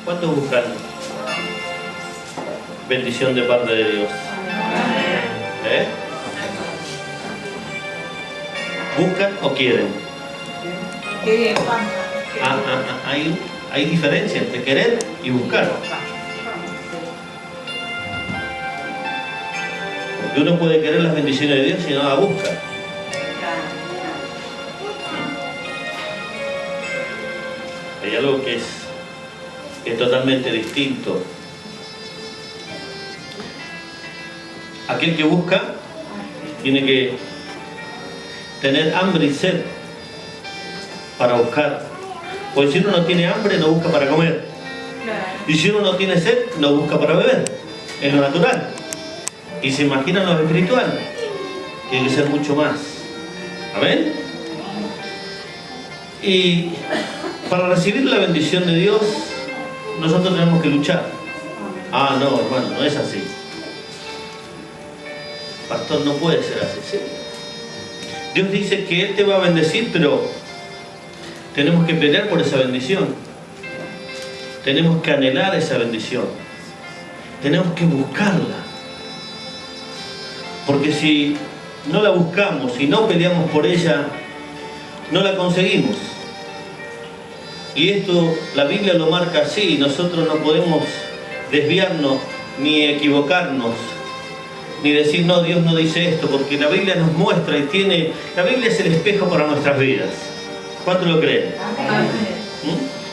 ¿Cuántos buscan bendición de parte de Dios? ¿Eh? ¿Buscan o quieren? Hay diferencia entre querer y buscar. Porque uno puede querer las bendiciones de Dios y no las busca. Hay algo que es totalmente distinto. Aquel que busca tiene que tener hambre y sed para buscar. Porque si uno no tiene hambre, no busca para comer. Y si uno no tiene sed, no busca para beber. Es lo natural. Y se imaginan lo espiritual. Tiene que ser mucho más. ¿Amén? Y para recibir la bendición de Dios, nosotros tenemos que luchar. Ah, no, hermano, no es así. Pastor, no puede ser así, ¿sí? Dios dice que Él te va a bendecir, pero tenemos que pelear por esa bendición. Tenemos que anhelar esa bendición. Tenemos que buscarla. Porque si no la buscamos, si no peleamos por ella, no la conseguimos. Y esto la Biblia lo marca así. Nosotros no podemos desviarnos ni equivocarnos ni decir no, Dios no dice esto, porque la Biblia nos muestra y tiene... La Biblia es el espejo para nuestras vidas. ¿Cuántos lo creen?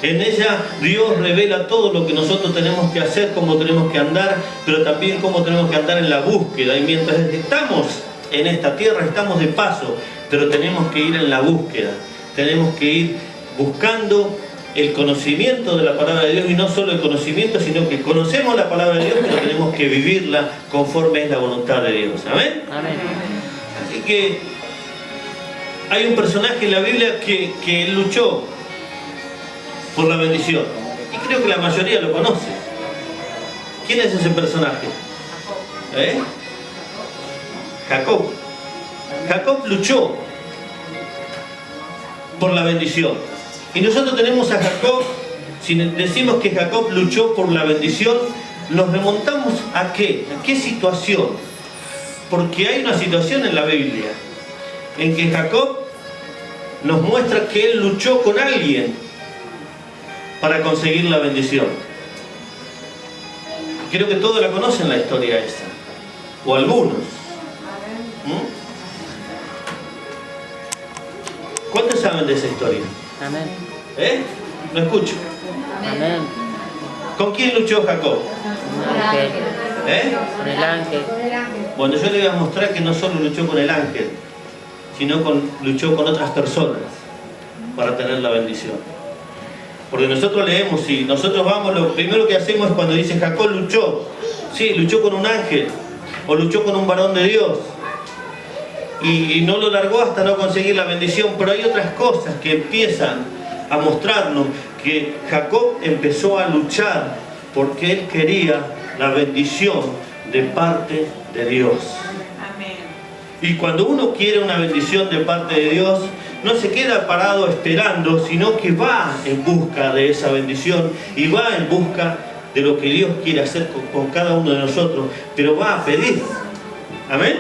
En ella Dios revela todo lo que nosotros tenemos que hacer, cómo tenemos que andar, pero también cómo tenemos que andar en la búsqueda. Y mientras estamos en esta tierra, estamos de paso, pero tenemos que ir en la búsqueda. Tenemos que ir buscando el conocimiento de la palabra de Dios, y no solo el conocimiento, sino que conocemos la palabra de Dios, pero tenemos que vivirla conforme es la voluntad de Dios. ¿Amén? Amén. Así que hay un personaje en la Biblia que luchó por la bendición, y creo que la mayoría lo conoce. ¿Quién es ese personaje? Jacob. Jacob luchó por la bendición. Y nosotros tenemos a Jacob. Si decimos que Jacob luchó por la bendición, nos remontamos ¿a qué? ¿A qué situación? Porque hay una situación en la Biblia en que Jacob nos muestra que él luchó con alguien para conseguir la bendición. Creo que todos la conocen, la historia esa, o algunos. ¿Cuántos saben de esa historia? Amén. No escucho. Amén. ¿Con quién luchó Jacob? Con el ángel. Con el ángel. Bueno, yo le voy a mostrar que no solo luchó con el ángel, sino luchó con otras personas para tener la bendición. Porque nosotros leemos y nosotros vamos, lo primero que hacemos es cuando dice Jacob luchó. Sí, luchó con un ángel o luchó con un varón de Dios. Y no lo largó hasta no conseguir la bendición, pero hay otras cosas que empiezan a mostrarnos que Jacob empezó a luchar porque él quería la bendición de parte de Dios. Amén. Y cuando uno quiere una bendición de parte de Dios, no se queda parado esperando, sino que va en busca de esa bendición y va en busca de lo que Dios quiere hacer con cada uno de nosotros, pero va a pedir. Amén.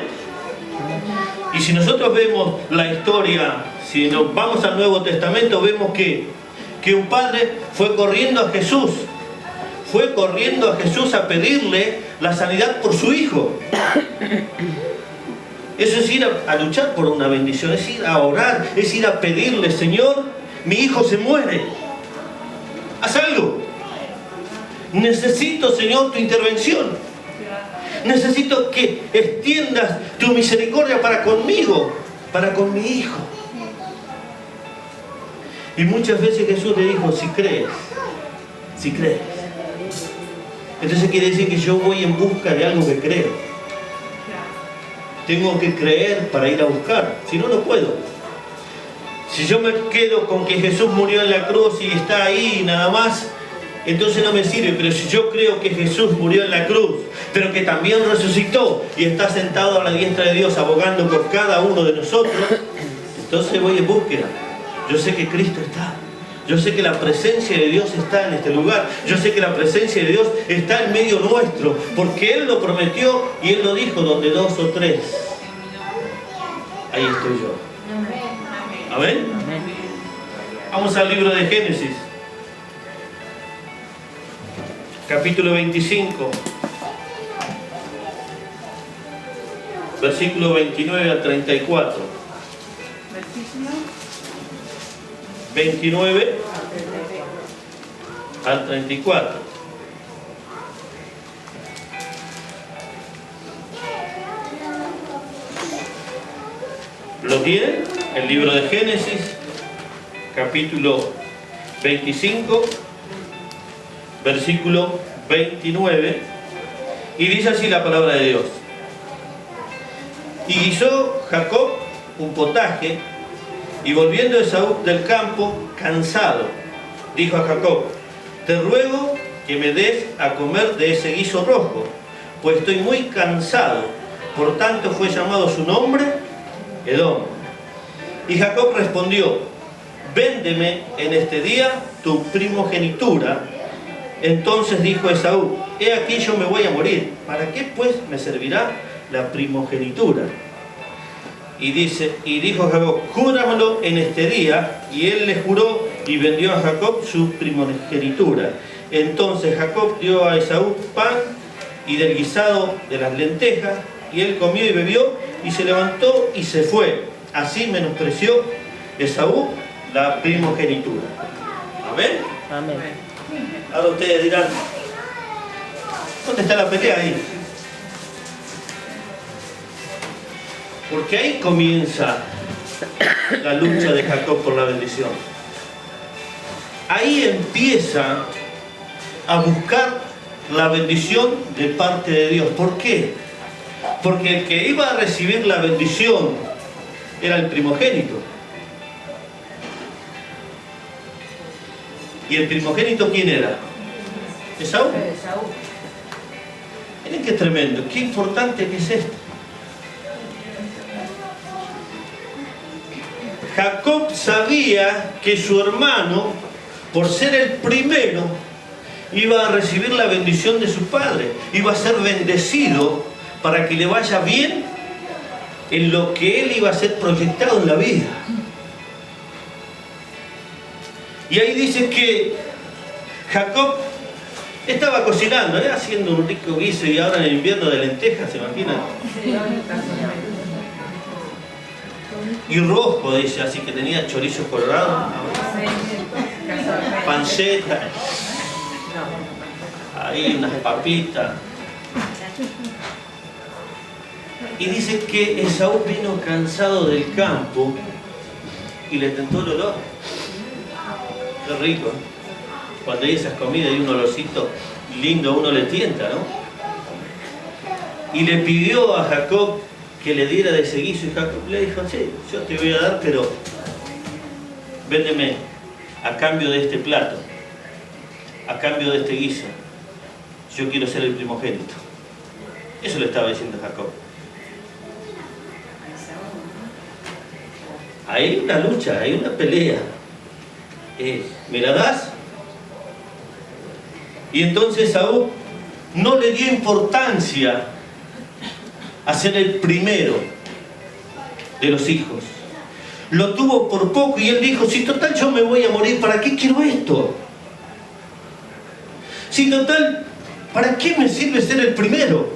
Y si nosotros vemos la historia, si nos vamos al Nuevo Testamento, vemos que un padre fue corriendo a Jesús. Fue corriendo a Jesús a pedirle la sanidad por su hijo. Eso es ir a luchar por una bendición, es ir a orar, es ir a pedirle, Señor, mi hijo se muere. Haz algo. Necesito, Señor, tu intervención. Necesito que extiendas tu misericordia para conmigo, para con mi hijo. Y muchas veces Jesús le dijo, si crees, si crees. Entonces quiere decir que yo voy en busca de algo que creo. Tengo que creer para ir a buscar, si no, no puedo. Si yo me quedo con que Jesús murió en la cruz y está ahí y nada más, entonces no me sirve. Pero si yo creo que Jesús murió en la cruz, pero que también resucitó y está sentado a la diestra de Dios abogando por cada uno de nosotros, entonces voy en búsqueda. Yo sé que Cristo está. Yo sé que la presencia de Dios está en este lugar. Yo sé que la presencia de Dios está en medio nuestro. Porque Él lo prometió y Él lo dijo, donde 2 o 3. Ahí estoy yo. Amén. Amén. Vamos al libro de Génesis. Capítulo 25. Versículo 29 al 34. 29 al 34. ¿Lo tienen? El libro de Génesis, capítulo 25, versículo 29. Y dice así la palabra de Dios. Y guisó Jacob un potaje, y volviendo Esaú del campo, cansado, dijo a Jacob: te ruego que me des a comer de ese guiso rojo, pues estoy muy cansado. Por tanto fue llamado su nombre Edom. Y Jacob respondió: véndeme en este día tu primogenitura. Entonces dijo Esaú: he aquí yo me voy a morir, ¿para qué pues me servirá la primogenitura? Y dijo Jacob: júramelo en este día. Y él le juró y vendió a Jacob su primogenitura. Entonces Jacob dio a Esaú pan y del guisado de las lentejas, y él comió y bebió, y se levantó y se fue. Así menospreció Esaú la primogenitura. Amén. Amén. Ahora ustedes dirán: ¿dónde está la pelea ahí? Porque ahí comienza la lucha de Jacob por la bendición. Ahí empieza a buscar la bendición de parte de Dios. ¿Por qué? Porque el que iba a recibir la bendición era el primogénito. ¿Y el primogénito quién era? Esaú. Miren qué tremendo, qué importante que es esto. Jacob sabía que su hermano, por ser el primero, iba a recibir la bendición de su padre. Iba a ser bendecido para que le vaya bien en lo que él iba a ser proyectado en la vida. Y ahí dice que Jacob estaba cocinando, haciendo un rico guiso, y ahora en el invierno de lentejas, ¿se imaginan? Y rojo, dice, así que tenía chorizo colorado, panceta, ahí unas papitas. Y dice que Esaú vino cansado del campo y le tentó el olor. Qué rico, cuando hay esas comidas y un olorcito lindo, uno le tienta, ¿no? Y le pidió a Jacob que le diera de ese guiso, y Jacob le dijo: sí, yo te voy a dar, pero véndeme a cambio de este plato, a cambio de este guiso. Yo quiero ser el primogénito. Eso le estaba diciendo Jacob. Hay una lucha, hay una pelea. ¿Me la das? Y entonces Esaú no le dio importancia a ser el primero de los hijos. Lo tuvo por poco y él dijo: si total yo me voy a morir, ¿para qué quiero esto? Si total, ¿para qué me sirve ser el primero?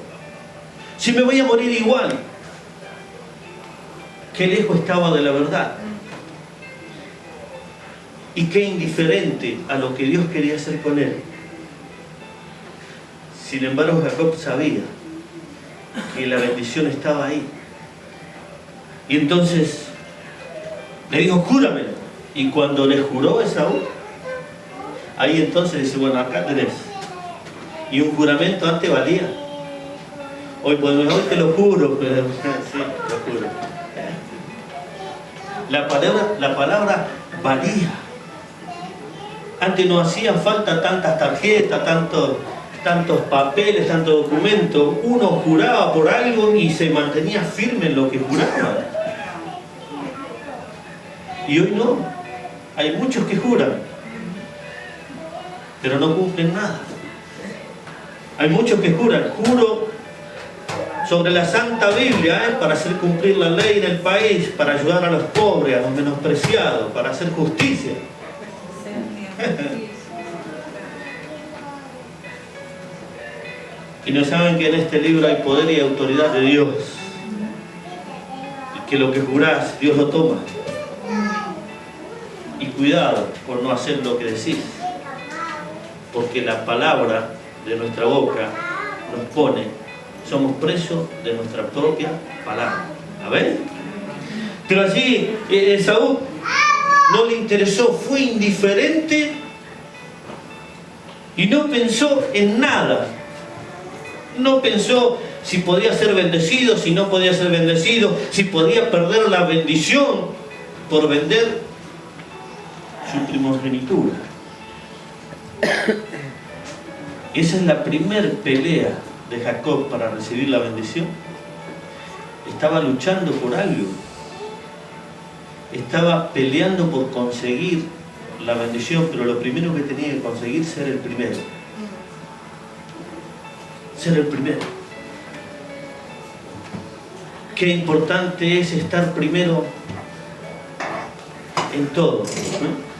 Si me voy a morir igual. Qué lejos estaba de la verdad. Y qué indiferente a lo que Dios quería hacer con él. Sin embargo, Jacob sabía que la bendición estaba ahí. Y entonces le dijo: júramelo. Y cuando le juró a Esaú, ahí entonces dice: bueno, acá tenés. Y un juramento antes valía. Hoy te lo juro, pero sí, lo juro. La palabra valía. Antes no hacían falta tantas tarjetas, tantos papeles, tantos documentos. Uno juraba por algo y se mantenía firme en lo que juraba. Y hoy no. Hay muchos que juran, pero no cumplen nada. Hay muchos que juran, juro sobre la Santa Biblia, para hacer cumplir la ley en el país, para ayudar a los pobres, a los menospreciados, para hacer justicia. Y no saben que en este libro hay poder y autoridad de Dios. Y que lo que jurás, Dios lo toma. Y cuidado por no hacer lo que decís. Porque la palabra de nuestra boca nos pone, somos presos de nuestra propia palabra. ¿A ver? Pero allí Esaú no le interesó, fue indiferente y no pensó en nada. No pensó si podía ser bendecido, si no podía ser bendecido, si podía perder la bendición por vender su primogenitura. Esa es la primer pelea de Jacob para recibir la bendición. Estaba luchando por algo. Estaba peleando por conseguir la bendición, pero lo primero que tenía que conseguir ser el primero. Ser el primero. Qué importante es estar primero en todo, ¿no?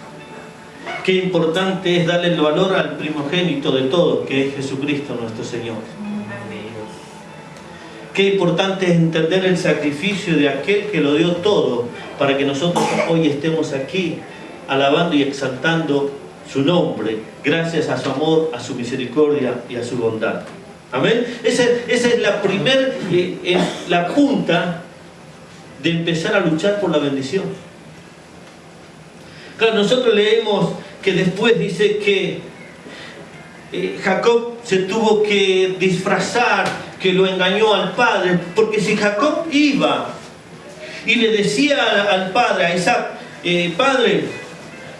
Qué importante es darle el valor al primogénito de todo, que es Jesucristo nuestro Señor. Qué importante es entender el sacrificio de aquel que lo dio todo para que nosotros hoy estemos aquí alabando y exaltando su nombre, gracias a su amor, a su misericordia y a su bondad. Amén. Esa es la punta de empezar a luchar por la bendición. Claro, nosotros leemos que después dice que Jacob se tuvo que disfrazar, que lo engañó al padre, porque si Jacob iba y le decía al padre, a Isaac, padre,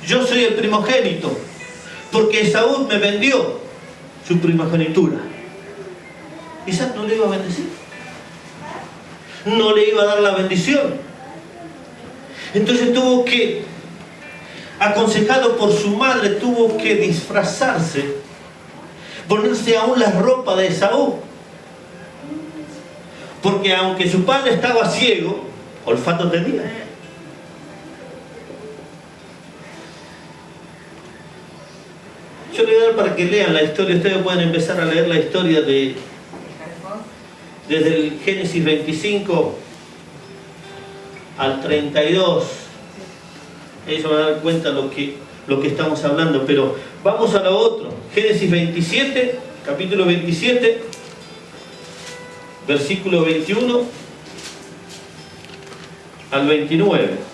yo soy el primogénito, porque Esaú me vendió su primogenitura, Isaac no le iba a bendecir, no le iba a dar la bendición. Entonces tuvo que, aconsejado por su madre, tuvo que disfrazarse, ponerse aún la ropa de Esaú, porque aunque su padre estaba ciego, olfato tenía. Yo le voy a dar para que lean la historia. Ustedes pueden empezar a leer la historia desde el Génesis 25 al 32. Ellos van a dar cuenta lo que estamos hablando, pero vamos a lo otro. Génesis 27, capítulo 27, versículo 21 al 29.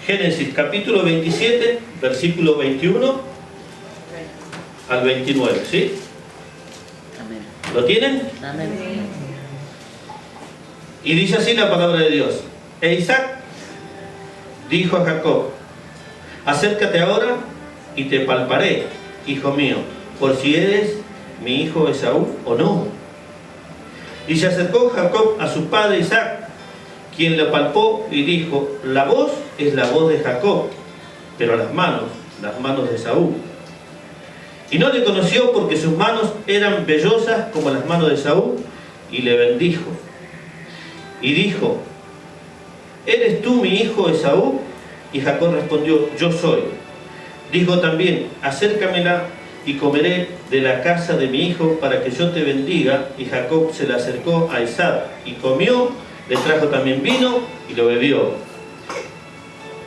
Génesis capítulo 27, versículo 21 al 29, ¿sí? Amén. ¿Lo tienen? Amén. Y dice así la palabra de Dios. E Isaac dijo a Jacob, acércate ahora y te palparé, hijo mío, por si eres mi hijo Esaú o no. Y se acercó Jacob a su padre Isaac, quien le palpó y dijo, la voz es la voz de Jacob, pero las manos de Esaú. Y no le conoció porque sus manos eran vellosas como las manos de Esaú, y le bendijo. Y dijo, ¿eres tú mi hijo Esaú? Y Jacob respondió, yo soy. Dijo también, acércamela y comeré de la casa de mi hijo para que yo te bendiga. Y Jacob se le acercó a Isaac y comió, le trajo también vino y lo bebió.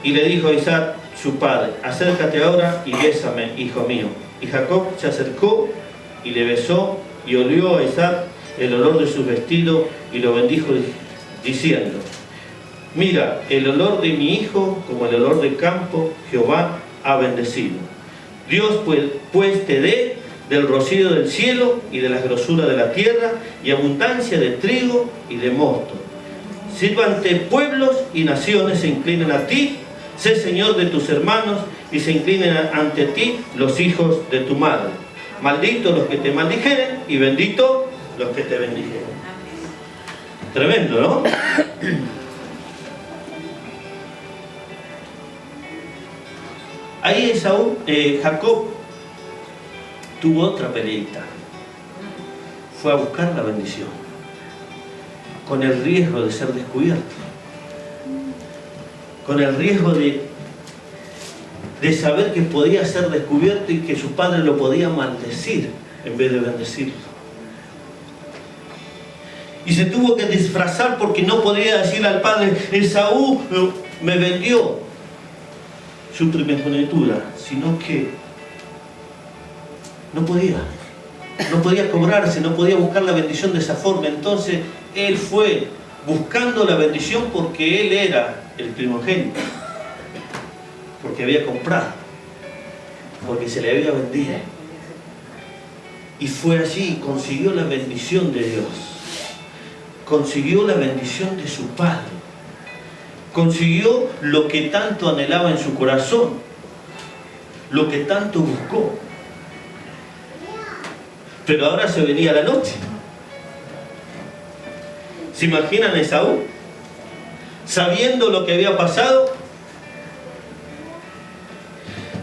Y le dijo a Isaac, su padre, acércate ahora y bésame, hijo mío. Y Jacob se acercó y le besó, y olió a Isaac el olor de su vestido, y lo bendijo diciendo, mira, el olor de mi hijo como el olor del campo, Jehová ha bendecido. Dios pues te dé del rocío del cielo y de la grosura de la tierra, y abundancia de trigo y de mosto. Sírvante pueblos y naciones se inclinen a ti, sé Señor de tus hermanos, y se inclinen ante ti los hijos de tu madre. Malditos los que te maldijeren, y benditos los que te bendijeren. Tremendo, ¿no? Ahí Jacob tuvo otra peleita. Fue a buscar la bendición, con el riesgo de ser descubierto, con el riesgo de saber que podía ser descubierto y que su padre lo podía maldecir en vez de bendecirlo. Y se tuvo que disfrazar porque no podía decirle al padre: Esaú me vendió su primogenitura, sino que no podía cobrarse, no podía buscar la bendición de esa forma. Entonces él fue buscando la bendición porque él era el primogénito, porque había comprado, porque se le había vendido. Y fue allí y consiguió la bendición de Dios, consiguió la bendición de su padre, consiguió lo que tanto anhelaba en su corazón, lo que tanto buscó. Pero ahora se venía la noche. ¿Se imaginan a Esaú? Sabiendo lo que había pasado,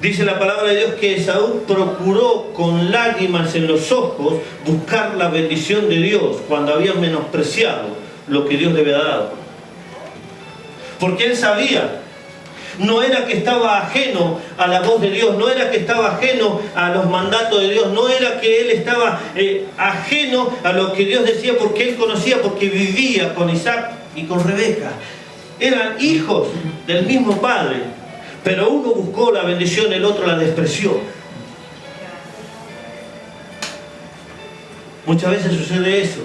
dice la palabra de Dios que Esaú procuró con lágrimas en los ojos buscar la bendición de Dios cuando había menospreciado lo que Dios le había dado. Porque él sabía, no era que estaba ajeno a la voz de Dios, no era que estaba ajeno a los mandatos de Dios, no era que él estaba ajeno a lo que Dios decía, porque él conocía, porque vivía con Isaac y con Rebeca. Eran hijos del mismo padre, pero uno buscó la bendición, el otro la despreció. Muchas veces sucede eso.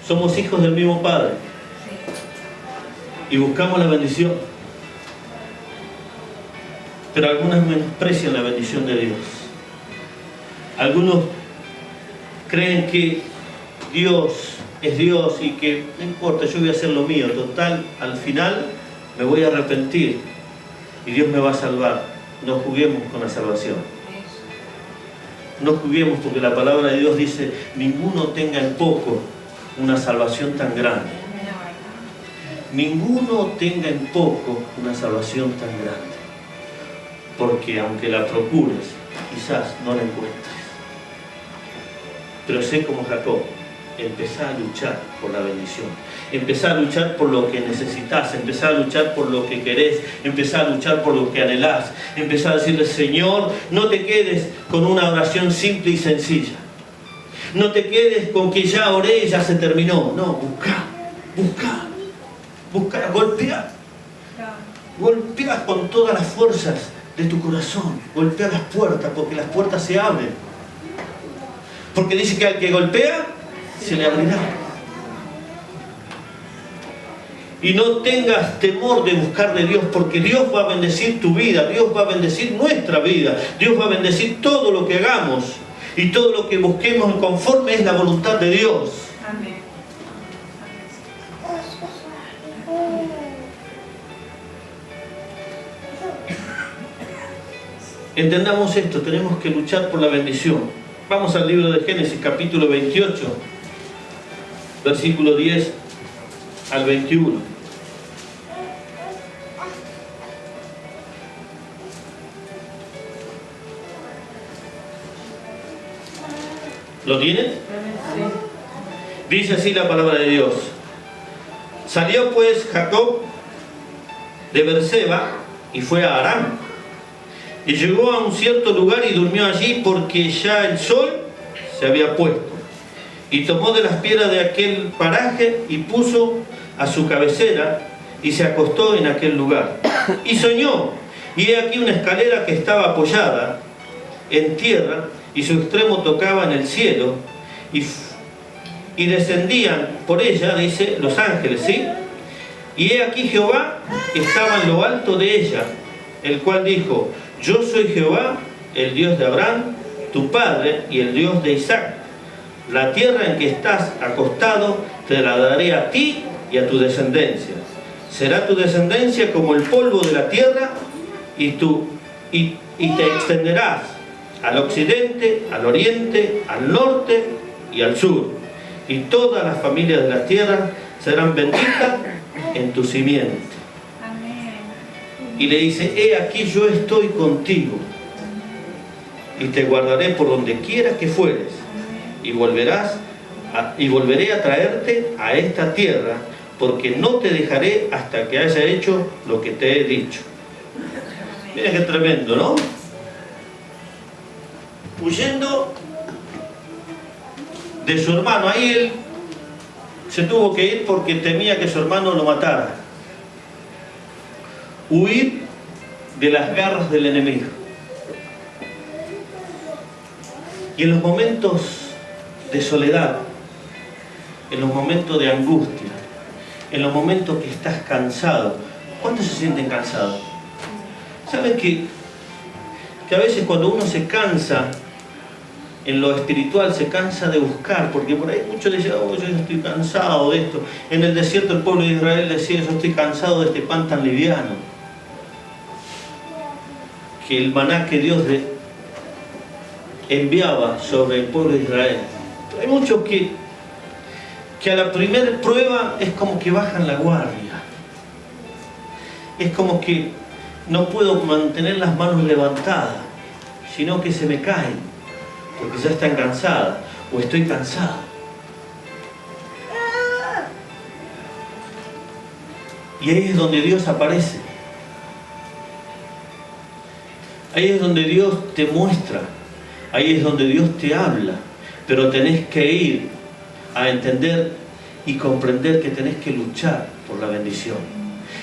Somos hijos del mismo padre y buscamos la bendición, pero algunos menosprecian la bendición de Dios. Algunos creen que Dios es Dios y que no importa, yo voy a hacer lo mío, total, al final me voy a arrepentir y Dios me va a salvar. No juguemos con la salvación. No juguemos, porque la palabra de Dios dice: ninguno tenga en poco una salvación tan grande. Ninguno tenga en poco una salvación tan grande, porque aunque la procures, quizás no la encuentres. Pero sé como Jacob, empezá a luchar por la bendición, empezá a luchar por lo que necesitas, empezá a luchar por lo que querés, empezá a luchar por lo que anhelás, empezá a decirle: Señor, no te quedes con una oración simple y sencilla, no te quedes con que ya oré y ya se terminó. No, busca, golpea con todas las fuerzas de tu corazón, golpea las puertas, porque las puertas se abren, porque dice que al que golpea se le abrirá. Y no tengas temor de buscar de Dios, porque Dios va a bendecir tu vida, Dios va a bendecir nuestra vida, Dios va a bendecir todo lo que hagamos y todo lo que busquemos conforme es la voluntad de Dios. Amén. Entendamos esto, tenemos que luchar por la bendición. Vamos al libro de Génesis, capítulo 28, versículo 10 al 21. ¿Lo tienen? Sí. Dice así la palabra de Dios: salió pues Jacob de Beerseba y fue a Aram. Y llegó a un cierto lugar y durmió allí, porque ya el sol se había puesto. Y tomó de las piedras de aquel paraje y puso a su cabecera y se acostó en aquel lugar. Y soñó, y he aquí una escalera que estaba apoyada en tierra y su extremo tocaba en el cielo, y descendían por ella, dice, los ángeles, ¿sí? Y he aquí Jehová estaba en lo alto de ella, el cual dijo: yo soy Jehová, el Dios de Abraham, tu padre, y el Dios de Isaac. La tierra en que estás acostado te la daré a ti y a tu descendencia. Será tu descendencia como el polvo de la tierra, y te extenderás al occidente, al oriente, al norte y al sur. y todas las familias de la tierra serán benditas en tu simiente. Y le dice, he aquí yo estoy contigo y te guardaré por donde quiera que fueres y volveré a traerte a esta tierra, porque no te dejaré hasta que haya hecho lo que te he dicho. Mira qué tremendo, ¿no? Huyendo de su hermano, ahí él se tuvo que ir porque temía que su hermano lo matara. Huir de las garras del enemigo. Y en los momentos de soledad, en los momentos de angustia, en los momentos que estás cansado, ¿cuántos se sienten cansados? ¿Saben que a veces cuando uno se cansa en lo espiritual, se cansa de buscar? Porque por ahí muchos dicen, oh, yo estoy cansado de esto. En el desierto el pueblo de Israel decía, yo estoy cansado de este pan tan liviano. Que el maná que Dios enviaba sobre el pueblo de Israel. Hay muchos que a la primera prueba es como que bajan la guardia. Es como que no puedo mantener las manos levantadas, sino que se me caen, porque ya están cansadas, o estoy cansado. Y ahí es donde Dios aparece. Ahí es donde Dios te muestra. Ahí es donde Dios te habla. Pero tenés que ir a entender y comprender que tenés que luchar por la bendición.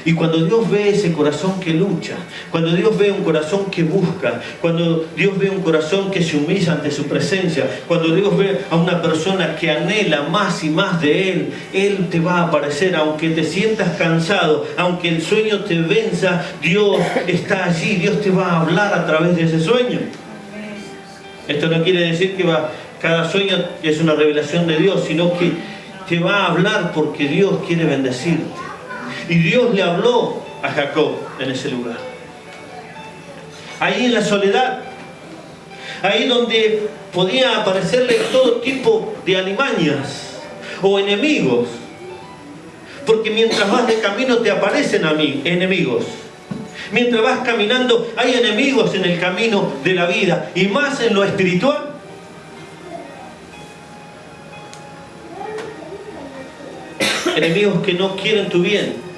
Y cuando Dios ve ese corazón que lucha, cuando Dios ve un corazón que busca, cuando Dios ve un corazón que se humilla ante su presencia, cuando Dios ve a una persona que anhela más y más de Él, Él te va a aparecer. Aunque te sientas cansado, aunque el sueño te venza, Dios está allí, Dios te va a hablar a través de ese sueño. Esto no quiere decir que cada sueño es una revelación de Dios, sino que te va a hablar porque Dios quiere bendecirte. Y Dios le habló a Jacob en ese lugar. Ahí en la soledad, ahí donde podía aparecerle todo tipo de alimañas o enemigos. Porque mientras vas de camino te aparecen enemigos. Mientras vas caminando hay enemigos en el camino de la vida, y más en lo espiritual. Enemigos que no quieren tu bien.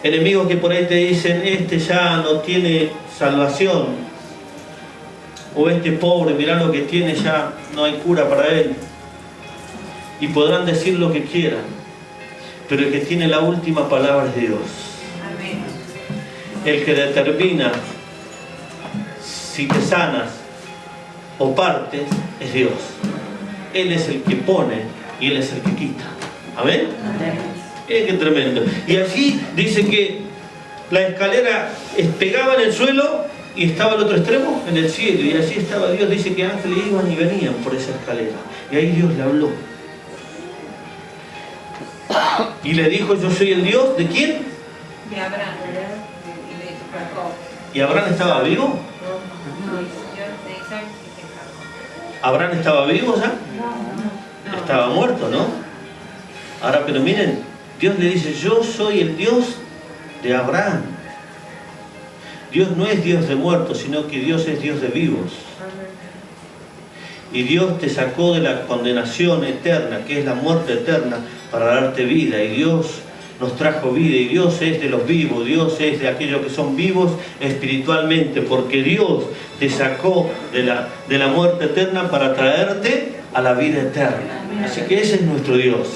Enemigos que por ahí te dicen, este ya no tiene salvación. O este pobre, mirá lo que tiene, ya no hay cura para él. Y podrán decir lo que quieran, pero el que tiene la última palabra es Dios. Amén. El que determina si te sanas o partes es Dios. Él es el que pone y Él es el que quita. Amén. Amén. Qué tremendo. Y allí dice que la escalera pegaba en el suelo y estaba al otro extremo, en el cielo. Y allí estaba Dios. Dice que ángeles iban y venían por esa escalera. Y ahí Dios le habló. Y le dijo, yo soy el Dios, ¿de quién? De Abraham y de Jacob. ¿Y Abraham estaba vivo? No, de Isaac y de Jacob. ¿Abraham estaba vivo ya? No. Estaba muerto, ¿no? Ahora, pero miren, Dios le dice, yo soy el Dios de Abraham. Dios no es Dios de muertos, sino que Dios es Dios de vivos. Y Dios te sacó de la condenación eterna, que es la muerte eterna, para darte vida. Y Dios nos trajo vida. Y Dios es de los vivos. Dios es de aquellos que son vivos espiritualmente. Porque Dios te sacó de la muerte eterna para traerte a la vida eterna. Así que ese es nuestro Dios.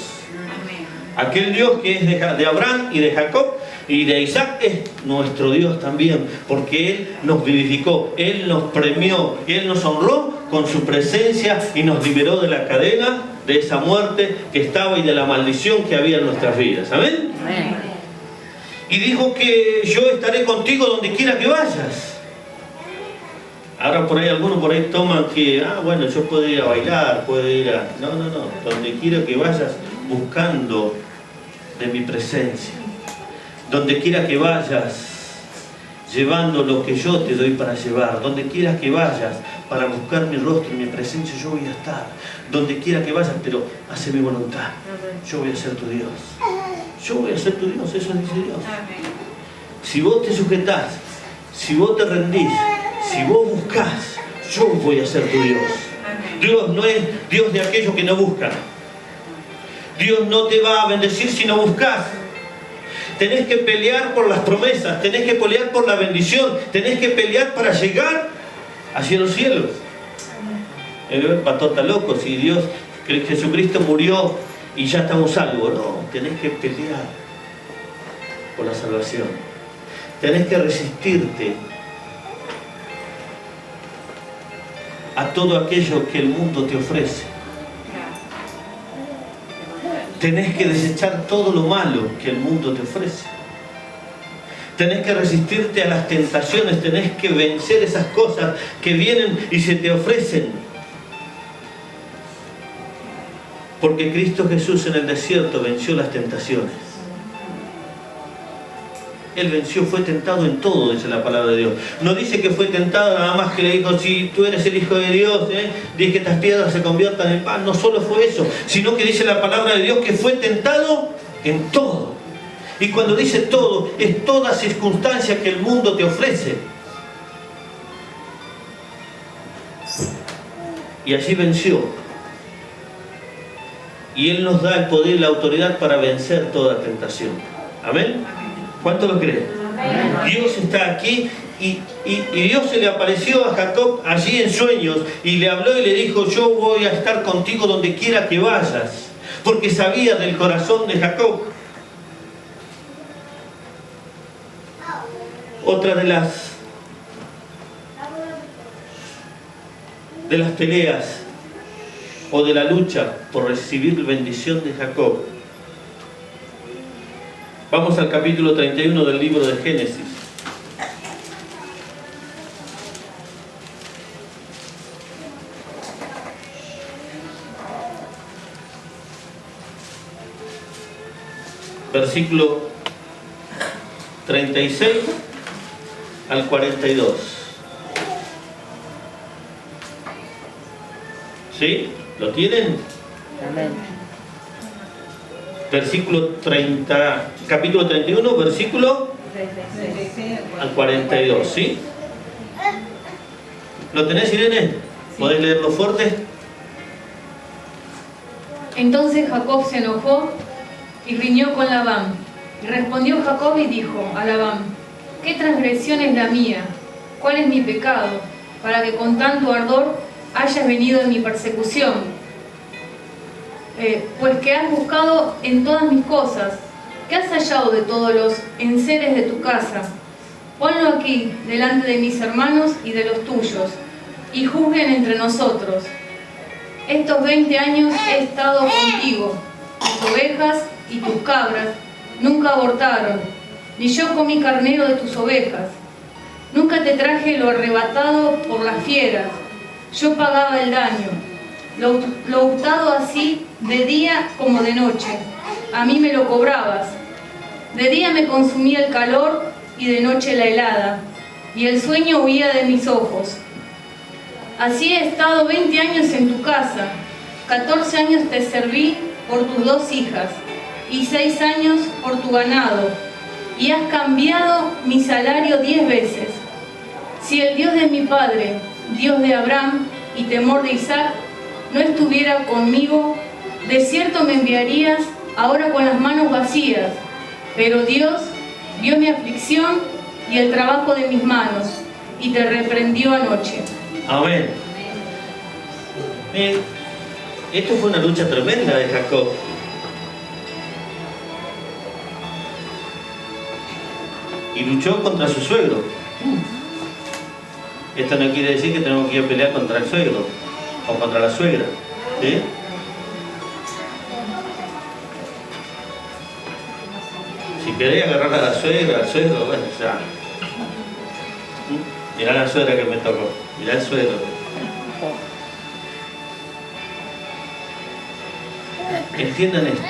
Aquel Dios que es de Abraham y de Jacob y de Isaac es nuestro Dios también, porque Él nos vivificó, Él nos premió, Él nos honró con su presencia y nos liberó de la cadena, de esa muerte que estaba y de la maldición que había en nuestras vidas. ¿Amén? Amén. Y dijo que yo estaré contigo donde quiera que vayas. Ahora por ahí algunos por ahí toman que, bueno, yo puedo ir a bailar, puedo ir a... No, donde quiera que vayas buscando de mi presencia. Donde quiera que vayas llevando lo que yo te doy para llevar. Donde quiera que vayas para buscar mi rostro y mi presencia. Yo voy a estar donde quiera que vayas, pero hace mi voluntad. Yo voy a ser tu Dios. Yo voy a ser tu Dios, eso dice Dios. Si vos te sujetás, si vos te rendís, si vos buscás, yo voy a ser tu Dios. Dios no es Dios de aquellos que no buscan. Dios no te va a bendecir si no buscas. Tenés que pelear por las promesas, tenés que pelear por la bendición, tenés que pelear para llegar hacia los cielos. El pastor está loco, si Dios, que Jesucristo murió y ya estamos salvos. No, tenés que pelear por la salvación. Tenés que resistirte a todo aquello que el mundo te ofrece. Tenés que desechar todo lo malo que el mundo te ofrece. Tenés que resistirte a las tentaciones, tenés que vencer esas cosas que vienen y se te ofrecen. Porque Cristo Jesús en el desierto venció las tentaciones. Él venció, fue tentado en todo, dice la palabra de Dios. No dice que fue tentado nada más que le dijo, si tú eres el Hijo de Dios, dice que estas piedras se conviertan en pan. No solo fue eso, sino que dice la palabra de Dios que fue tentado en todo. Y cuando dice todo, es toda circunstancia que el mundo te ofrece. Y allí venció. Y Él nos da el poder y la autoridad para vencer toda tentación. Amén. ¿Cuánto lo creen? Dios está aquí y Dios se le apareció a Jacob allí en sueños y le habló y le dijo, yo voy a estar contigo donde quiera que vayas, porque sabía del corazón de Jacob. Otra de las peleas o de la lucha por recibir bendición de Jacob. Vamos al capítulo 31 del libro de Génesis. Versículo 36 al 42. ¿Sí? ¿Lo tienen? Amén. Versículo 30, capítulo 31, versículo al 42, ¿sí? ¿Lo tenés, Irene? ¿Podés leerlo fuerte? Entonces Jacob se enojó y riñó con Labán. Y respondió Jacob y dijo a Labán, ¿qué transgresión es la mía? ¿Cuál es mi pecado? Para que con tanto ardor hayas venido en mi persecución. Pues que has buscado en todas mis cosas, que has hallado de todos los enseres de tu casa. Ponlo aquí, delante de mis hermanos y de los tuyos, y juzguen entre nosotros. Estos 20 años he estado contigo, tus ovejas y tus cabras nunca abortaron, ni yo comí carnero de tus ovejas. Nunca te traje lo arrebatado por las fieras, yo pagaba el daño. Lo hurtado así, de día como de noche, a mí me lo cobrabas. De día me consumía el calor y de noche la helada, y el sueño huía de mis ojos. Así he estado 20 años en tu casa, 14 años te serví por tus 2 hijas, y 6 años por tu ganado, y has cambiado mi salario 10 veces. Si el Dios de mi padre, Dios de Abraham y temor de Isaac, no estuviera conmigo, de cierto me enviarías ahora con las manos vacías. Pero Dios vio mi aflicción y el trabajo de mis manos, y te reprendió anoche. Amén. Esto fue una lucha tremenda de Jacob. Y luchó contra su suegro. Esto no quiere decir que tenemos que ir a pelear contra el suegro o contra la suegra, ¿sí? Si querés agarrar a la suegra, al suegro, bueno, ya. Mirá la suegra que me tocó, mirá el suegro. Entiendan esto.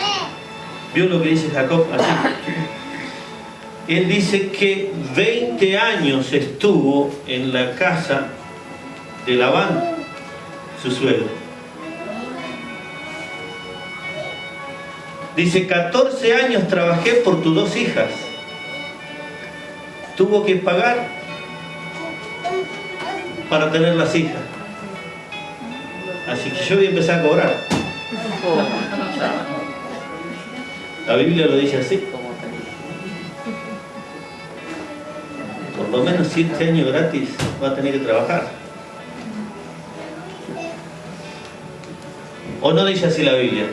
¿Vio lo que dice Jacob? Así. Él dice que 20 años estuvo en la casa de Labán, su suegro. Dice, 14 años trabajé por tus 2 hijas. Tuvo que pagar para tener las hijas. Así que yo voy a empezar a cobrar. La Biblia lo dice así. Por lo menos 7 años gratis va a tener que trabajar. ¿O no dice así la Biblia?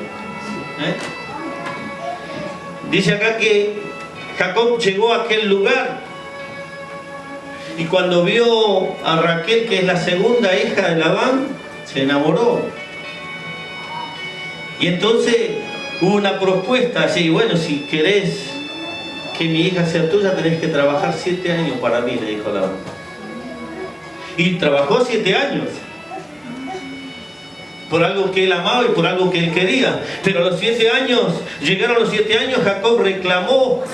Dice acá que Jacob llegó a aquel lugar y cuando vio a Raquel, que es la segunda hija de Labán, se enamoró. Y entonces hubo una propuesta así: bueno, si querés que mi hija sea tuya, tenés que trabajar 7 años para mí, le dijo Labán. Y trabajó 7 años por algo que él amaba y por algo que él quería. Pero a los 7 años, llegaron los 7 años, Jacob reclamó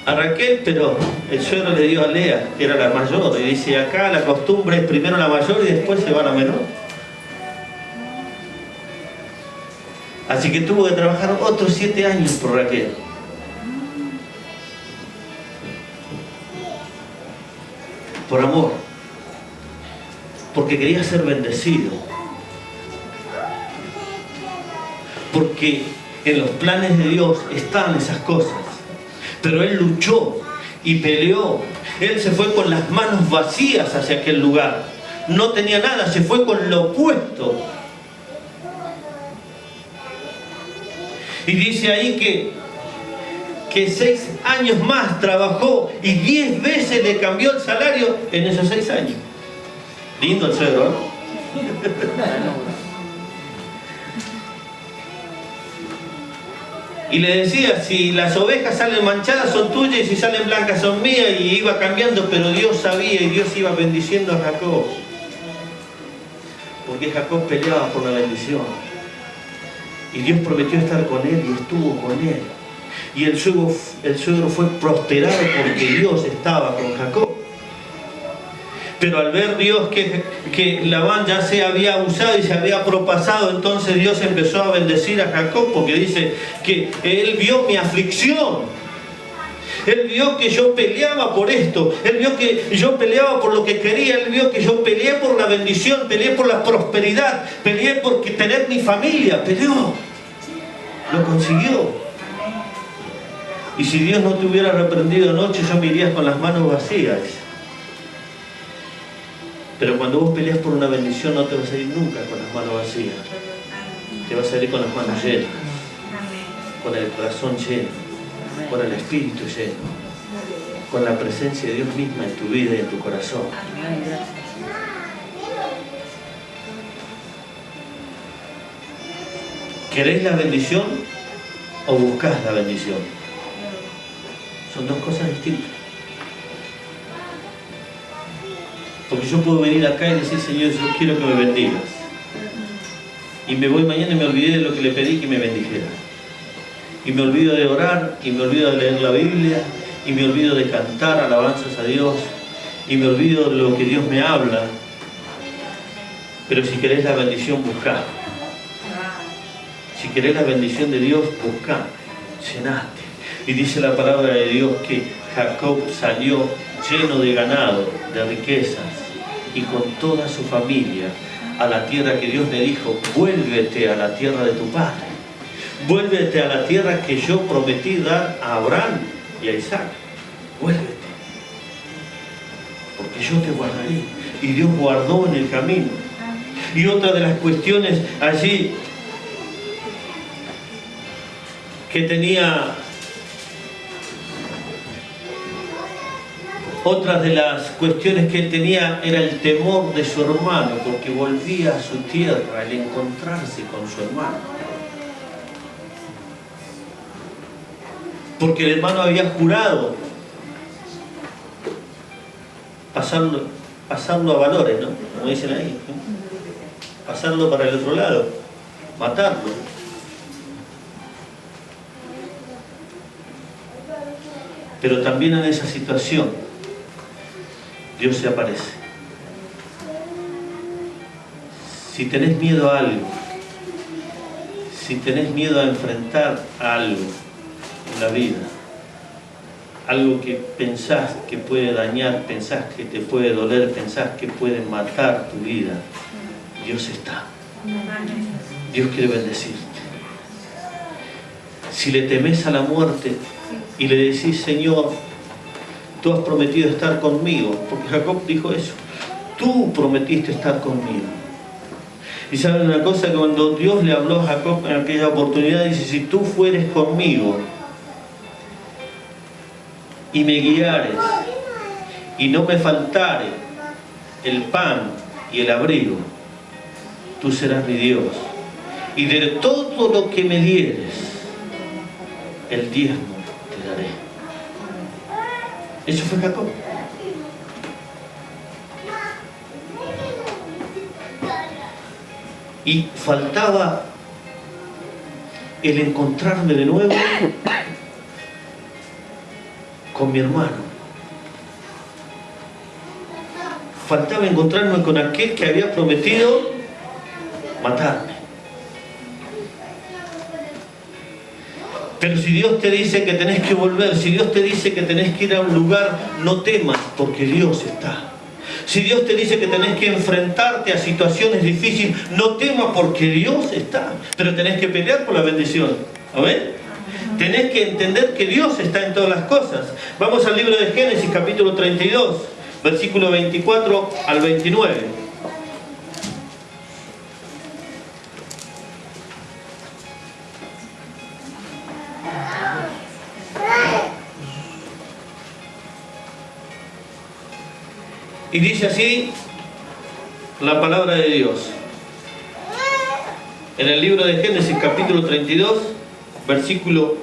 a Raquel, pero el suegro le dio a Lea, que era la mayor, y dice, acá la costumbre es primero la mayor y después se va la menor. Así que tuvo que trabajar otros 7 años por Raquel. Por amor. Porque quería ser bendecido. Porque en los planes de Dios están esas cosas. Pero él luchó y peleó. Él se fue con las manos vacías hacia aquel lugar. No tenía nada, se fue con lo opuesto. Y dice ahí que 6 años más trabajó y 10 veces le cambió el salario en esos 6 años. Lindo el suegro, ¿no? Y le decía, si las ovejas salen manchadas son tuyas y si salen blancas son mías, y iba cambiando, pero Dios sabía y Dios iba bendiciendo a Jacob. Porque Jacob peleaba por la bendición. Y Dios prometió estar con él y estuvo con él. Y el suegro fue prosperado porque Dios estaba con Jacob. Pero al ver Dios que Labán ya se había usado y se había propasado, entonces Dios empezó a bendecir a Jacob, porque dice que él vio mi aflicción. Él vio que yo peleaba por esto. Él vio que yo peleaba por lo que quería. Él vio que yo peleé por la bendición, peleé por la prosperidad, peleé por tener mi familia. Peleó. Lo consiguió. Y si Dios no te hubiera reprendido anoche, yo me iría con las manos vacías. Pero cuando vos peleas por una bendición, no te vas a ir nunca con las manos vacías. Te vas a ir con las manos llenas, con el corazón lleno, con el espíritu lleno, con la presencia de Dios misma en tu vida y en tu corazón. ¿Querés la bendición o buscás la bendición? Son dos cosas distintas. Porque yo puedo venir acá y decir, Señor, yo quiero que me bendigas. Y me voy mañana y me olvidé de lo que le pedí que me bendijera. Y me olvido de orar, y me olvido de leer la Biblia, y me olvido de cantar alabanzas a Dios, y me olvido de lo que Dios me habla. Pero si querés la bendición, buscá. Si querés la bendición de Dios, buscá. Llenate. Y dice la palabra de Dios que Jacob salió lleno de ganado, de riquezas, y con toda su familia a la tierra que Dios le dijo, vuélvete a la tierra de tu padre, vuélvete a la tierra que yo prometí dar a Abraham y a Isaac, vuélvete, porque yo te guardaré. Y Dios guardó en el camino. Y otra de las cuestiones allí que tenía, otra de las cuestiones que él tenía era el temor de su hermano, porque volvía a su tierra al encontrarse con su hermano. Porque el hermano había jurado pasarlo a valores, ¿no? Como dicen ahí, ¿no? Pasarlo para el otro lado, matarlo. Pero también en esa situación Dios se aparece. Si tenés miedo a algo, si tenés miedo a enfrentar algo en la vida, algo que pensás que puede dañar, pensás que te puede doler, pensás que puede matar tu vida, Dios está. Dios quiere bendecirte. Si le temes a la muerte y le decís, Señor, tú has prometido estar conmigo, porque Jacob dijo eso, tú prometiste estar conmigo. Y saben una cosa, que cuando Dios le habló a Jacob en aquella oportunidad, dice, si tú fueres conmigo y me guiares y no me faltare el pan y el abrigo, tú serás mi Dios. Y de todo lo que me dieres, el diezmo te daré. Eso fue Jacob. Y faltaba el encontrarme de nuevo con mi hermano. Faltaba encontrarme con aquel que había prometido matarme. Pero si Dios te dice que tenés que volver, si Dios te dice que tenés que ir a un lugar, no temas, porque Dios está. Si Dios te dice que tenés que enfrentarte a situaciones difíciles, no temas, porque Dios está. Pero tenés que pelear por la bendición. ¿Amén? Tenés que entender que Dios está en todas las cosas. Vamos al libro de Génesis, capítulo 32, versículo 24 al 29. Y dice así la palabra de Dios. En el libro de Génesis, capítulo 32, versículo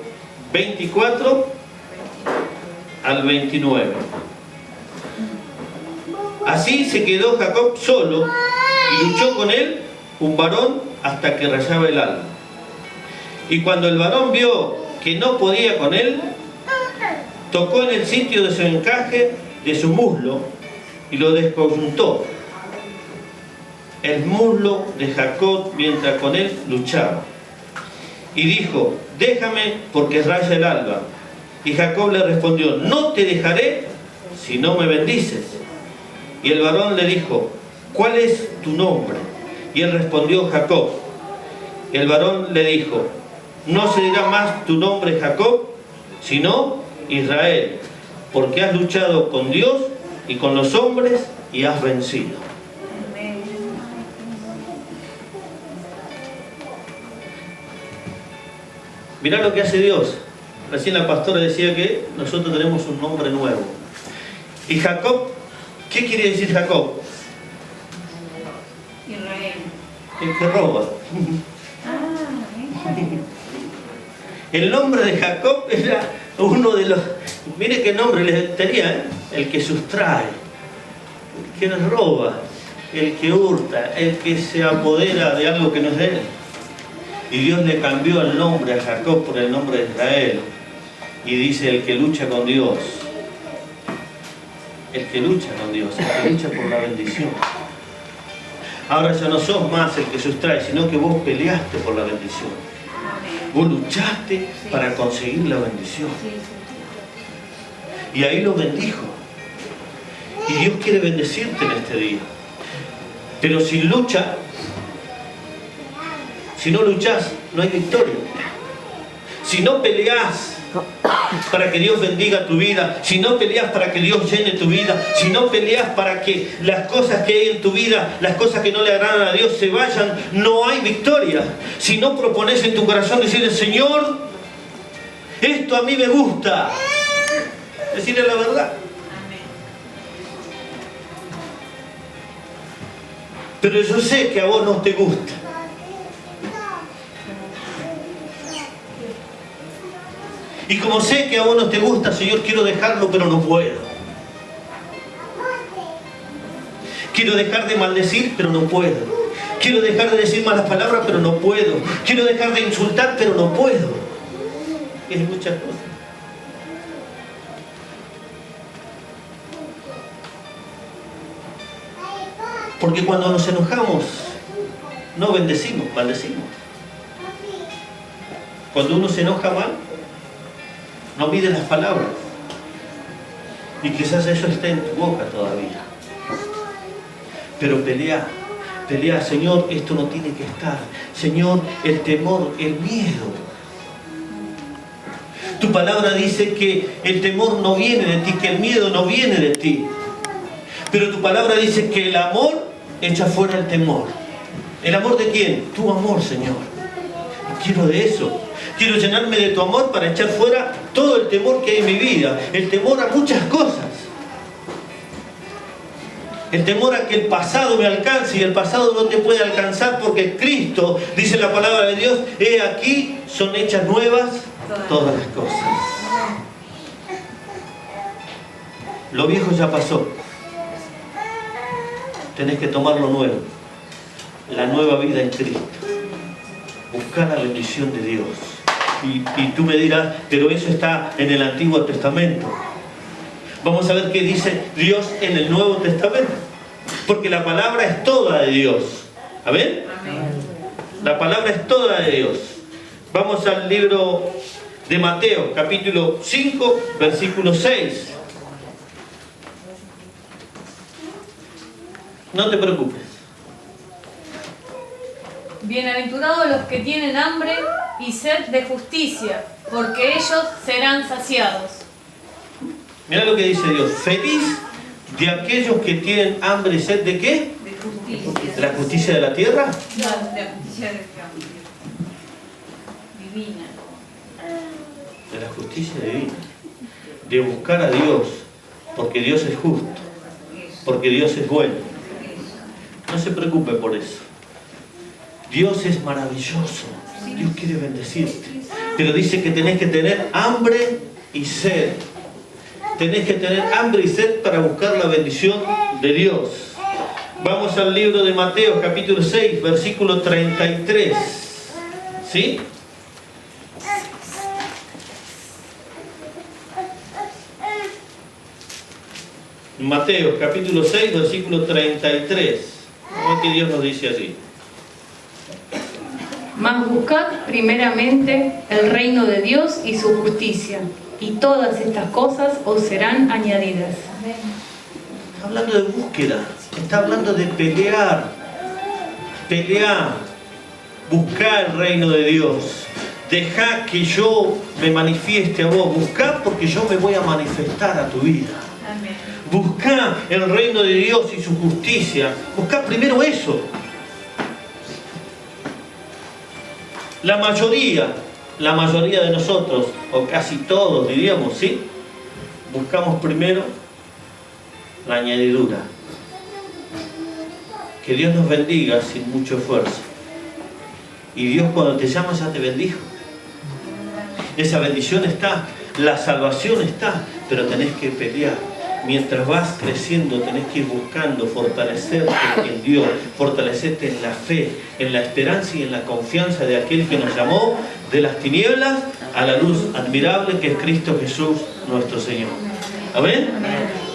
24 al 29. Así se quedó Jacob solo y luchó con él un varón hasta que rayaba el alba. Y cuando el varón vio que no podía con él, tocó en el sitio de su encaje de su muslo y lo descoyuntó el muslo de Jacob mientras con él luchaba. Y dijo, déjame porque raya el alba. Y Jacob le respondió, no te dejaré si no me bendices. Y el varón le dijo, ¿cuál es tu nombre? Y él respondió, Jacob. Y el varón le dijo, no se dirá más tu nombre Jacob, sino Israel, porque has luchado con Dios y con los hombres y has vencido. Mirá lo que hace Dios. Recién la pastora decía que nosotros tenemos un nombre nuevo. Y Jacob, ¿qué quiere decir Jacob? Israel. El que roba. El nombre de Jacob era uno de los... Mire qué nombre les tenía, ¿eh? El que sustrae, el que roba, el que hurta, el que se apodera de algo que no es de él. Y Dios le cambió el nombre a Jacob por el nombre de Israel. Y dice, el que lucha con Dios. El que lucha con Dios, el que lucha por la bendición. Ahora ya no sos más el que sustrae, sino que vos peleaste por la bendición. Vos luchaste para conseguir la bendición. Y ahí lo bendijo. Y Dios quiere bendecirte en este día. Pero sin lucha, si no luchás, no hay victoria. Si no peleás para que Dios bendiga tu vida, si no peleas para que Dios llene tu vida, si no peleas para que las cosas que hay en tu vida, las cosas que no le agradan a Dios se vayan, no hay victoria. Si no propones en tu corazón decirle, Señor, esto a mí me gusta, decirle la verdad. Pero yo sé que a vos no te gusta. Y como sé que a vos no te gusta, Señor, quiero dejarlo, pero no puedo. Quiero dejar de maldecir, pero no puedo. Quiero dejar de decir malas palabras, pero no puedo. Quiero dejar de insultar, pero no puedo. Y hay muchas cosas. Porque cuando nos enojamos, no bendecimos, maldecimos. Cuando uno se enoja mal, no mide las palabras. Y quizás eso esté en tu boca todavía. Pero pelea, Señor, esto no tiene que estar. Señor, el temor, el miedo. Tu palabra dice que el temor no viene de ti, que el miedo no viene de ti. Pero tu palabra dice que el amor echa fuera el temor. ¿El amor de quién? Tu amor, Señor. Y quiero de eso. Quiero llenarme de tu amor para echar fuera todo el temor que hay en mi vida. El temor a muchas cosas. El temor a que el pasado me alcance y el pasado no te puede alcanzar porque Cristo, dice la palabra de Dios, he aquí, son hechas nuevas todas las cosas. Lo viejo ya pasó. Tenés que tomar lo nuevo. La nueva vida en Cristo. Buscar la bendición de Dios. Y tú me dirás, pero eso está en el Antiguo Testamento. Vamos a ver qué dice Dios en el Nuevo Testamento. Porque la palabra es toda de Dios. ¿Amén? La palabra es toda de Dios. Vamos al libro de Mateo, capítulo 5, versículo 6. No te preocupes. Bienaventurados los que tienen hambre y sed de justicia, porque ellos serán saciados. Mira lo que dice Dios. Feliz de aquellos que tienen hambre y sed de ¿qué? De justicia. ¿De la justicia de la tierra? No, de la justicia de Dios. Divina. De la justicia divina. De buscar a Dios. Porque Dios es justo. Porque Dios es bueno. No se preocupe por eso. Dios es maravilloso. Dios quiere bendecirte. Pero dice que tenés que tener hambre y sed. Tenés que tener hambre y sed para buscar la bendición de Dios. Vamos al libro de Mateo, capítulo 6, versículo 33. ¿Sí? Mateo, capítulo 6, versículo 33. Vamos a ver qué Dios nos dice allí. Mas buscad primeramente el reino de Dios y su justicia, y todas estas cosas os serán añadidas. Está hablando de búsqueda, está hablando de pelear, buscar el reino de Dios. Deja que yo me manifieste a vos, buscá porque yo me voy a manifestar a tu vida. Buscá el reino de Dios y su justicia, buscá primero eso. La mayoría de nosotros, o casi todos diríamos, ¿sí? Buscamos primero la añadidura. Que Dios nos bendiga sin mucho esfuerzo. Y Dios cuando te llama ya te bendijo. Esa bendición está, la salvación está, pero tenés que pelear. Mientras vas creciendo tenés que ir buscando fortalecerte en Dios, fortalecerte en la fe, en la esperanza y en la confianza de aquel que nos llamó de las tinieblas a la luz admirable que es Cristo Jesús nuestro Señor. ¿Amén?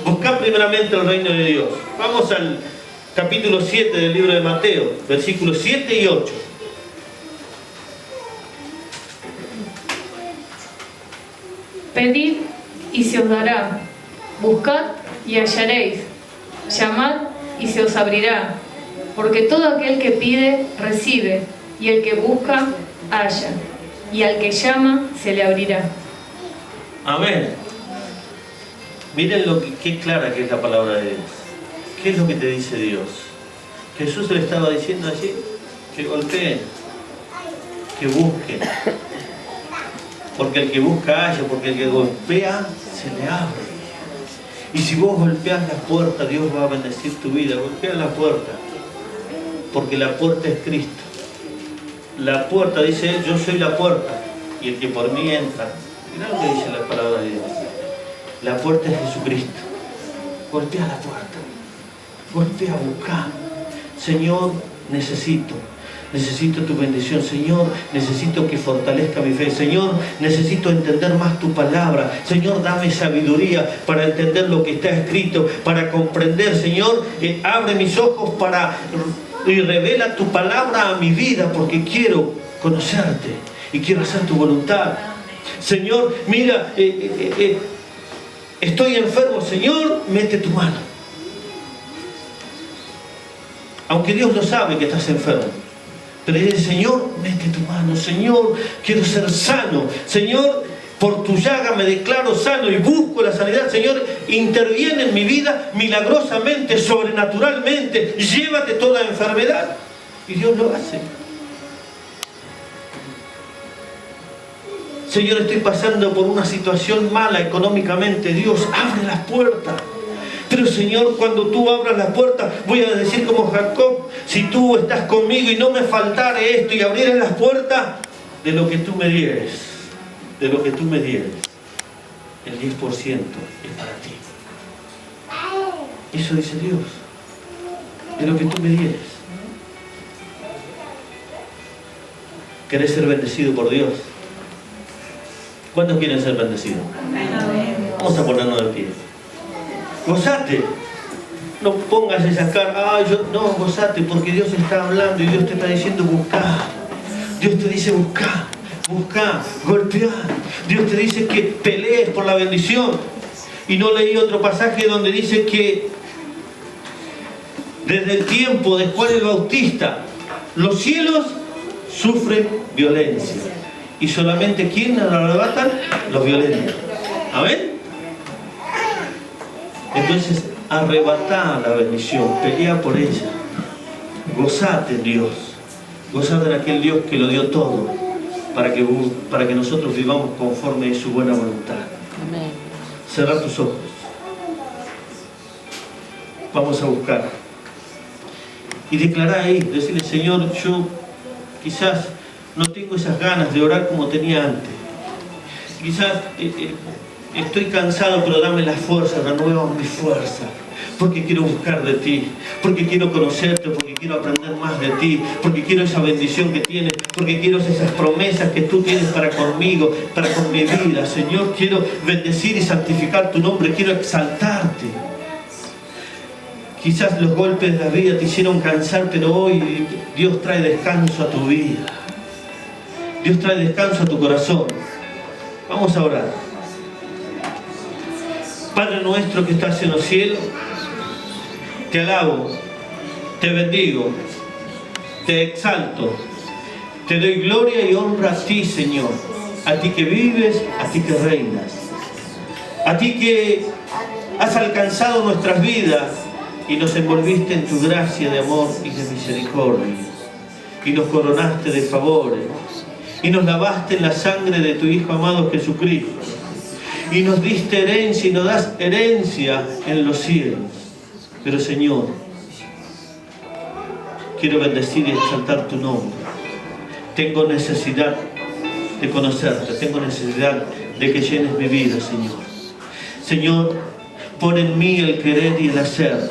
Buscad primeramente el reino de Dios. Vamos al capítulo 7 del libro de Mateo, versículos 7 y 8. Pedid y se os dará. Buscad y hallaréis, llamad y se os abrirá, porque todo aquel que pide, recibe, y el que busca, halla, y al que llama, se le abrirá. Amén. Miren qué clara que es la palabra de Dios. ¿Qué es lo que te dice Dios? Jesús le estaba diciendo allí que golpeen, que busquen, porque el que busca halla, porque el que golpea, se le abre. Y si vos golpeás la puerta, Dios va a bendecir tu vida. Golpea la puerta, porque la puerta es Cristo. La puerta, dice Él, yo soy la puerta, y el que por mí entra. Mirá lo que dice la palabra de Dios. La puerta es Jesucristo. Golpea la puerta. Golpea, busca. Señor, necesito. necesito tu bendición, Señor, necesito que fortalezca mi fe, Señor, necesito entender más tu palabra, Señor, dame sabiduría para entender lo que está escrito, para comprender, Señor, abre mis ojos y revela tu palabra a mi vida, porque quiero conocerte y quiero hacer tu voluntad. Señor, mira, estoy enfermo, Señor, mete tu mano. Aunque Dios no sabe que estás enfermo, pero dice, Señor, mete tu mano, Señor, quiero ser sano, Señor, por tu llaga me declaro sano y busco la sanidad, Señor, interviene en mi vida milagrosamente, sobrenaturalmente, llévate toda enfermedad. Y Dios lo hace. Señor, estoy pasando por una situación mala económicamente, Dios, abre las puertas. Pero Señor, cuando tú abras las puertas, voy a decir como Jacob, si tú estás conmigo y no me faltare esto y abrieras las puertas, de lo que tú me dieres, el 10% es para ti. Eso dice Dios, de lo que tú me dieres. ¿Querés ser bendecido por Dios? ¿Cuántos quieren ser bendecidos? Vamos a ponernos de pie. Gozate. No pongas esa cara, no, gozate, porque Dios está hablando y Dios te está diciendo buscar. Dios te dice buscar, golpear. Dios te dice que pelees por la bendición. Y no leí otro pasaje donde dice que desde el tiempo de Juan el Bautista, los cielos sufren violencia. Y solamente ¿quién la arrebatan? Los violentos. ¿Amén? Entonces, arrebatá la bendición, pelea por ella. Gozate en Dios. Gozate en aquel Dios que lo dio todo para que nosotros vivamos conforme a su buena voluntad. Amén. Cerrá tus ojos. Vamos a buscar. Y declará ahí, decirle, Señor, yo quizás no tengo esas ganas de orar como tenía antes. Quizás estoy cansado, pero dame la fuerza, renueva mi fuerza. Porque quiero buscar de ti, porque quiero conocerte, porque quiero aprender más de ti, porque quiero esa bendición que tienes, porque quiero esas promesas que tú tienes para conmigo, para con mi vida. Señor, quiero bendecir y santificar tu nombre, quiero exaltarte. Quizás los golpes de la vida te hicieron cansar, pero hoy Dios trae descanso a tu vida. Dios trae descanso a tu corazón. Vamos a orar. Padre nuestro que estás en los cielos, te alabo, te bendigo, te exalto, te doy gloria y honra a ti, Señor, a ti que vives, a ti que reinas, a ti que has alcanzado nuestras vidas y nos envolviste en tu gracia de amor y de misericordia, y nos coronaste de favores, y nos lavaste en la sangre de tu Hijo amado Jesucristo, y nos diste herencia y nos das herencia en los cielos. Pero Señor, quiero bendecir y exaltar tu nombre. Tengo necesidad de conocerte, tengo necesidad de que llenes mi vida, Señor. Señor, pon en mí el querer y el hacer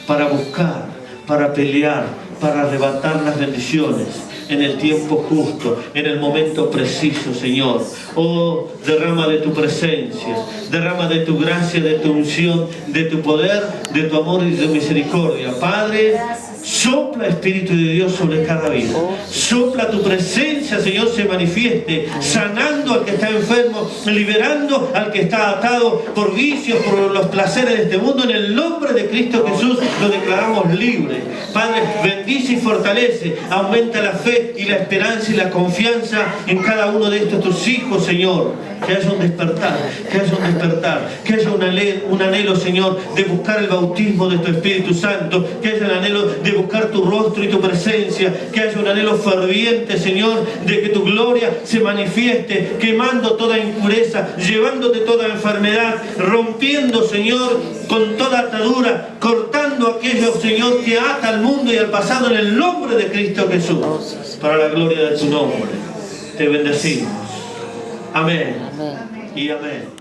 para buscar, para pelear, para arrebatar las bendiciones en el tiempo justo, en el momento preciso, Señor. Oh, derrama de tu presencia, derrama de tu gracia, de tu unción, de tu poder, de tu amor y de misericordia. Padre, sopla Espíritu de Dios sobre cada vida. Sopla tu presencia, Señor, se manifieste, sanando al que está enfermo, liberando al que está atado por vicios, por los placeres de este mundo. En el nombre de Cristo Jesús lo declaramos libre. Padre, bendice y fortalece, aumenta la fe y la esperanza y la confianza en cada uno de estos tus hijos, Señor. Que haya un despertar, que haya un despertar, que haya un anhelo, Señor, de buscar el bautismo de tu Espíritu Santo, que haya el anhelo de buscar tu rostro y tu presencia, que haya un anhelo ferviente, Señor, de que tu gloria se manifieste, quemando toda impureza, llevándote toda enfermedad, rompiendo, Señor, con toda atadura, cortando aquello, Señor, que ata al mundo y al pasado, en el nombre de Cristo Jesús, para la gloria de tu nombre. Te bendecimos. Amén. Amén. Y amén.